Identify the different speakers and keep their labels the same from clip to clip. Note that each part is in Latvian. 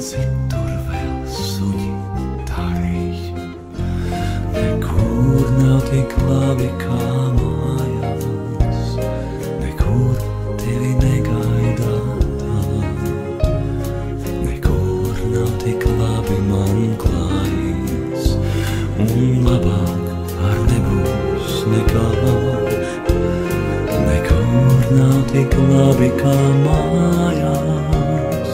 Speaker 1: citur vēl suņi tarīja. Nekur nav tik labi kā mājās, nekur tevi negaidā tā. Nekur nav tik labi man klājies, un labāk ar nebūs nekā. Nekur nav tik labi kā mājās,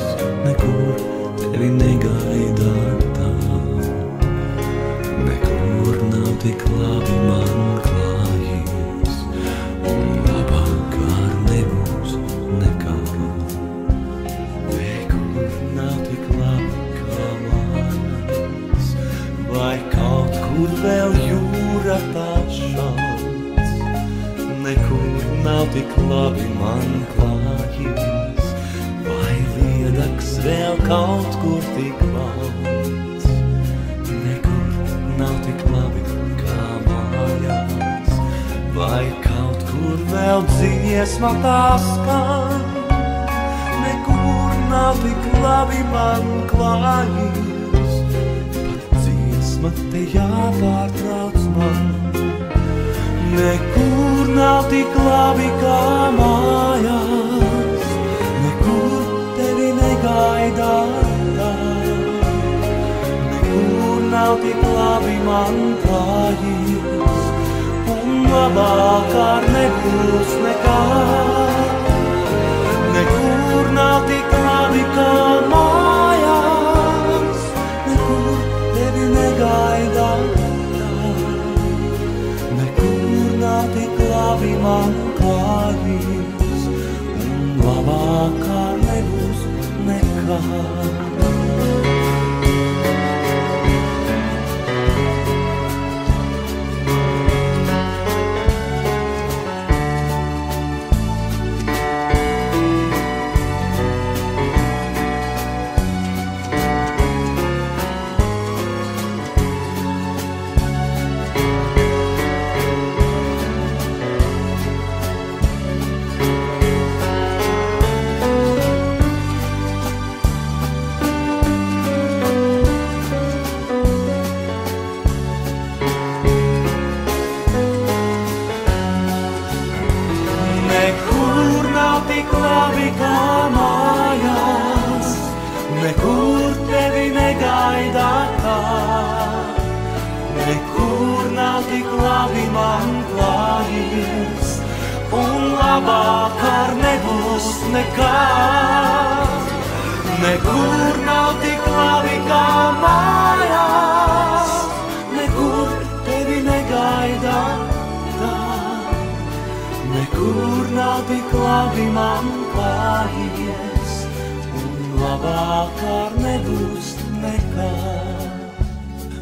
Speaker 1: nekur tevi negaidā tā. Nekur nav tik labi man klājies, un labāk ar nebūs nekā. Nekur nav tik labi kā mājās, vai kaut kur vēl jūra tā šāds. Nekur nav tik labi man klājies, vai liedaks vēl kaut kur tik valds. Nekur nav tik labi kā mājās, vai kaut kur vēl dziesma tā skan. Nekur nav tik labi man klājies, pat dziesma te jāpārtrauc man. Nekur nav tik labi kā mājās, nekur tevi negaidā tā. Nekur nav tik labi man klājies, un labāk ar nebūs nekā. Nekur nav tik labi kā mājās, nekur tevi negaidā tā. Nekur nav tik labi man klājies, un labāk ar nebūs nekā. Nekur nav tik labi kā mājās, nekur tevi negaidā tā. Nekur nav tik labi man klājies, un labāk ar nebūs nekā. Nekur nav tik labi kā mājās, nekur tevi negaidā tā. Nekur nav tik labi man klājies, un labāk ar nebūs nekā.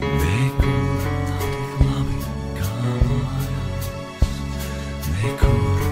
Speaker 1: Nekur nav tik labi kā mājās, nekur